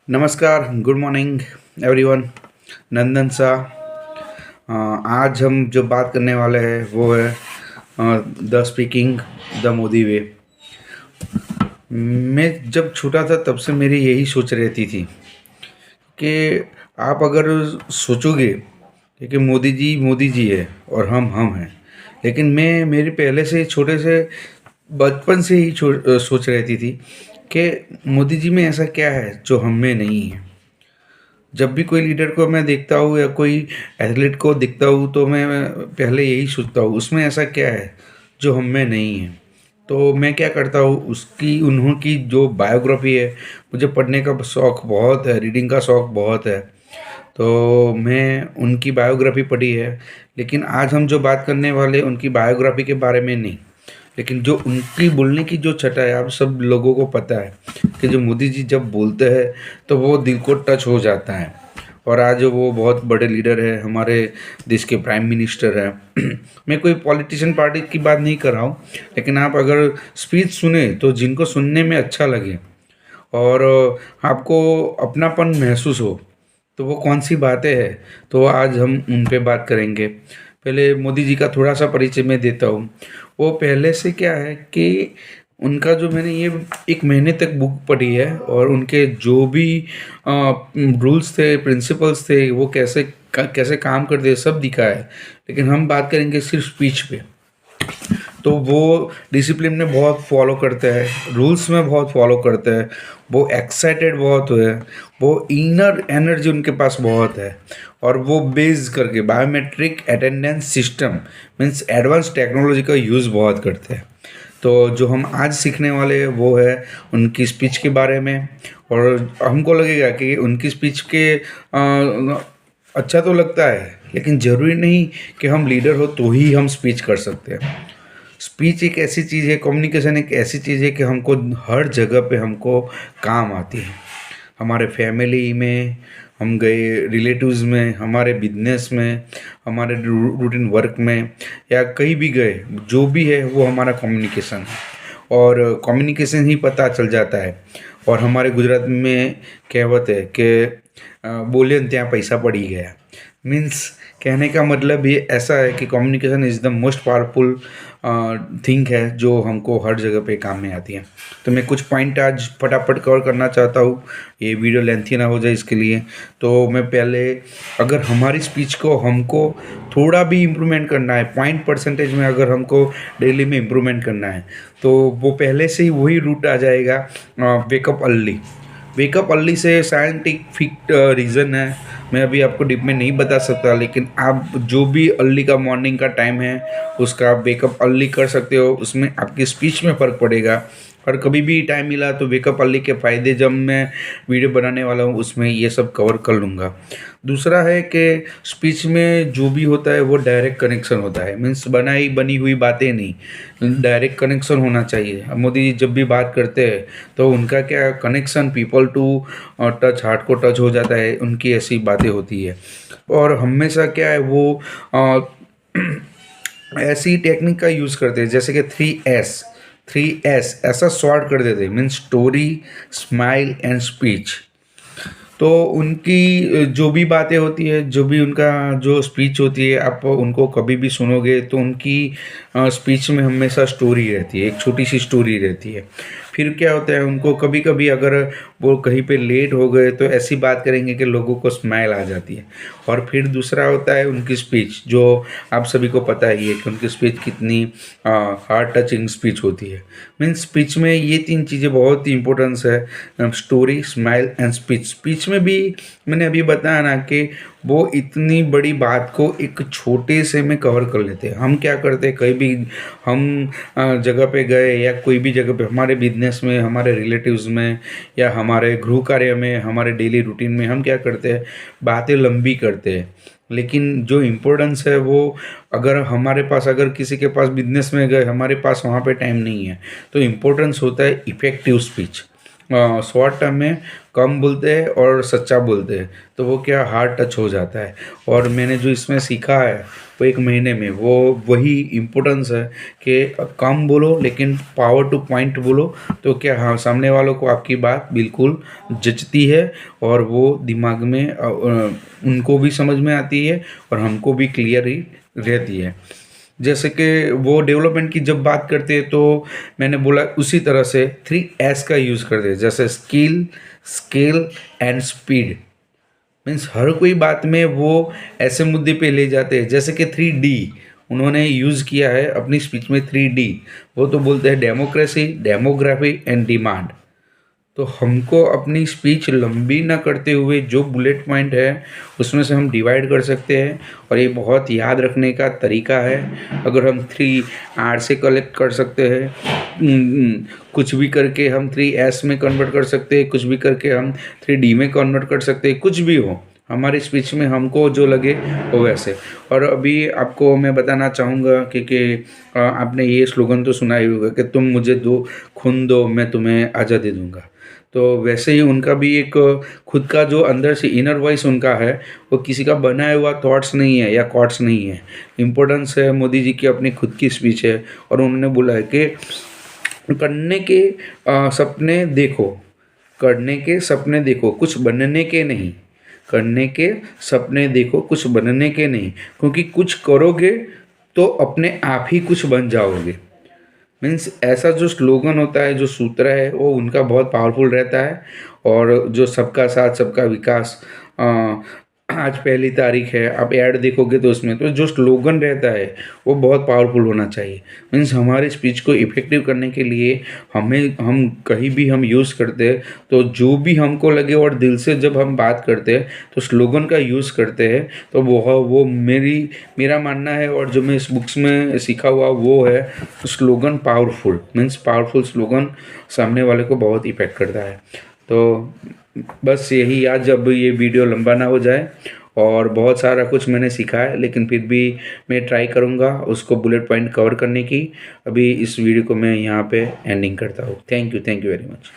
नमस्कार, good morning everyone. नंदन सा। आज हम जो बात करने वाले हैं वो है द स्पीकिंग द मोदी वे। मैं जब छोटा था तब से मेरी यही सोच रहती थी कि आप अगर सोचोगे कि मोदी जी है और हम हैं, लेकिन मैं मेरी पहले से ही छोटे से बचपन से ही सोच रहती थी कि मोदी जी में ऐसा क्या है जो हम में नहीं है। जब भी कोई लीडर को मैं देखता हूँ या कोई एथलीट को दिखता हूँ तो मैं पहले यही सोचता हूँ उसमें ऐसा क्या है जो हम में नहीं है। तो मैं क्या करता हूँ, उसकी उन्हों की जो बायोग्राफी है, मुझे पढ़ने का शौक़ बहुत है, रीडिंग का शौक़ बहुत है। तो मैं उनकी बायोग्राफी पढ़ी है। लेकिन आज हम जो बात करने वाले उनकी बायोग्राफी के बारे में नहीं, लेकिन जो उनकी बोलने की जो छटा है, आप सब लोगों को पता है कि जो मोदी जी जब बोलते हैं तो वो दिल को टच हो जाता है। और आज वो बहुत बड़े लीडर है, हमारे देश के प्राइम मिनिस्टर हैं। मैं कोई पॉलिटिशियन पार्टी की बात नहीं कर रहा हूँ, लेकिन आप अगर स्पीच सुने तो जिनको सुनने में अच्छा लगे और आपको अपनापन महसूस हो तो वो कौन सी बातें हैं, तो आज हम उन पे बात करेंगे। पहले मोदी जी का थोड़ा सा परिचय मैं देता हूँ। वो पहले से क्या है कि उनका जो मैंने ये 1 महीने तक बुक पढ़ी है और उनके जो भी रूल्स थे, प्रिंसिपल्स थे, वो कैसे काम करते हैं सब दिखा है। लेकिन हम बात करेंगे सिर्फ स्पीच पे। तो वो डिसिप्लिन में बहुत फॉलो करते हैं, रूल्स में बहुत फॉलो करते हैं, वो एक्साइटेड बहुत है, वो इनर एनर्जी उनके पास बहुत है। और वो बेस करके biometric attendance system means advance technology का यूज़ बहुत करते हैं। तो जो हम आज सीखने वाले हैं वो है उनकी स्पीच के बारे में। और हमको लगेगा कि उनकी स्पीच के अच्छा तो लगता है, लेकिन ज़रूरी नहीं कि हम लीडर हो तो ही हम स्पीच कर सकते हैं। स्पीच एक ऐसी चीज़ है, कम्युनिकेशन एक ऐसी चीज़ है कि हमको हर जगह पे हमको काम आती है। हमारे फैमिली में हम गए, रिलेटिव्स में, हमारे बिजनेस में, हमारे रूटीन वर्क में, या कहीं भी गए, जो भी है वो हमारा कम्युनिकेशन है। और कम्युनिकेशन ही पता चल जाता है। और हमारे गुजरात में कहावत है कि बोले न ત્યાં पैसा पड़ी गया। मीन्स कहने का मतलब ये ऐसा है कि communication is the most powerful thing है जो हमको हर जगह पे काम में आती है। तो मैं कुछ पॉइंट आज फटाफट कवर करना चाहता हूँ, ये वीडियो लेंथी ना हो जाए इसके लिए। तो मैं पहले, अगर हमारी स्पीच को हमको थोड़ा भी इम्प्रूवमेंट करना है, पॉइंट परसेंटेज में अगर हमको डेली में इम्प्रूवमेंट करना है, तो वो पहले से ही वही रूट आ जाएगा, वेकअप अर्ली। वेकअप अर्ली से साइंटिफिक रीज़न है, मैं अभी आपको डीप में नहीं बता सकता, लेकिन आप जो भी अर्ली का मॉर्निंग का टाइम है उसका आप वेकअप अर्ली कर सकते हो, उसमें आपकी स्पीच में फ़र्क पड़ेगा। और कभी भी टाइम मिला तो वेकअप अर्ली के फ़ायदे जब मैं वीडियो बनाने वाला हूँ उसमें ये सब कवर कर लूँगा। दूसरा है कि स्पीच में जो भी होता है वो डायरेक्ट कनेक्शन होता है, मीन्स बनाई बनी हुई बातें नहीं, डायरेक्ट कनेक्शन होना चाहिए। अब मोदी जी जब भी बात करते हैं तो उनका क्या connection people to touch, heart को टच हो जाता है, उनकी ऐसी बातें होती है। और हमेशा क्या है वो अ, ऐसी टेक्निक का यूज़ करते हैं जैसे कि 3S ऐसा शॉर्ट कर देते हैं, means story, smile and speech. तो उनकी जो भी बातें होती है, जो भी उनका जो स्पीच होती है, आप उनको कभी भी सुनोगे तो उनकी स्पीच में हमेशा स्टोरी रहती है, एक छोटी सी स्टोरी रहती है। फिर क्या होता है, उनको कभी कभी अगर वो कहीं पे लेट हो गए तो ऐसी बात करेंगे कि लोगों को स्माइल आ जाती है। और फिर दूसरा होता है उनकी स्पीच, जो आप सभी को पता ही है कि उनकी स्पीच कितनी हार्ट टचिंग स्पीच होती है। मीन्स स्पीच में ये 3 चीज़ें बहुत ही इंपॉर्टेंस है, story, smile and speech. Speech में भी मैंने अभी बताया ना कि वो इतनी बड़ी बात को एक छोटे से में कवर कर लेते हैं। हम क्या करते हैं, कहीं भी हम जगह पे गए या कोई भी जगह पे, हमारे बिजनेस में, हमारे रिलेटिव्स में, या हमारे गृह कार्य में, हमारे डेली रूटीन में हम क्या करते हैं, बातें लंबी करते हैं। लेकिन जो इम्पोर्टेंस है वो, अगर हमारे पास, अगर किसी के पास बिजनेस में गए, हमारे पास वहाँ पे टाइम नहीं है, तो इम्पोर्टेंस होता है इफ़ेक्टिव स्पीच। शॉर्ट टर्म में कम बोलते हैं और सच्चा बोलते हैं, तो वो क्या हार्ट टच हो जाता है। और मैंने जो इसमें सीखा है वो 1 महीने में, वो वही इम्पोर्टेंस है कि कम बोलो लेकिन पावर टू पॉइंट बोलो, तो क्या हाँ सामने वालों को आपकी बात बिल्कुल जचती है और वो दिमाग में उनको भी समझ में आती है और हमको भी क्लियर ही रहती है। जैसे कि वो डेवलपमेंट की जब बात करते हैं तो मैंने बोला उसी तरह से 3S का यूज़ करते हैं, जैसे skill, scale and speed. Means हर कोई बात में वो ऐसे मुद्दे पे ले जाते हैं, जैसे कि 3D उन्होंने यूज़ किया है अपनी स्पीच में। 3D वो तो बोलते हैं डेमोक्रेसी, डेमोग्राफी एंड डिमांड। तो हमको अपनी स्पीच लंबी ना करते हुए जो बुलेट पॉइंट है उसमें से हम डिवाइड कर सकते हैं, और ये बहुत याद रखने का तरीका है। अगर हम 3R से कलेक्ट कर सकते हैं, कुछ भी करके हम 3S में कन्वर्ट कर सकते हैं, कुछ भी करके हम 3D में कन्वर्ट कर सकते हैं, कुछ भी हो हमारी स्पीच में हमको जो लगे वो वैसे। और अभी आपको मैं बताना चाहूँगा कि आपने ये स्लोगन तो सुना ही होगा कि तुम मुझे दो खून दो मैं तुम्हें आज़ादी दूंगा। तो वैसे ही उनका भी एक खुद का जो अंदर से इनर वॉइस उनका है, वो किसी का बनाया हुआ थॉट्स नहीं है या कॉट्स नहीं है। इम्पोर्टेंस है मोदी जी की अपनी खुद की स्पीच है, और उन्होंने बोला है कि करने के सपने देखो, करने के सपने देखो कुछ बनने के नहीं, करने के सपने देखो कुछ बनने के नहीं, क्योंकि कुछ करोगे तो अपने आप ही कुछ बन जाओगे। मीन्स ऐसा जो स्लोगन होता है, जो सूत्र है, वो उनका बहुत पावरफुल रहता है। और जो सबका साथ सबका विकास, आज 1 तारीख है, आप ऐड देखोगे तो उसमें तो जो स्लोगन रहता है वो बहुत पावरफुल होना चाहिए। मीन्स हमारी स्पीच को इफ़ेक्टिव करने के लिए हम कहीं भी हम यूज़ करते हैं तो जो भी हमको लगे और दिल से जब हम बात करते हैं तो स्लोगन का यूज़ करते हैं, तो वो मेरा मानना है, और जो मैं इस बुक्स में सीखा हुआ वो है slogan powerful. Means powerful slogan सामने वाले को बहुत इफेक्ट करता है। तो बस यही, आज जब ये वीडियो लंबा ना हो जाए, और बहुत सारा कुछ मैंने सीखा है लेकिन फिर भी मैं ट्राई करूँगा उसको बुलेट पॉइंट कवर करने की। अभी इस वीडियो को मैं यहाँ पे एंडिंग करता हूँ। Thank you very much.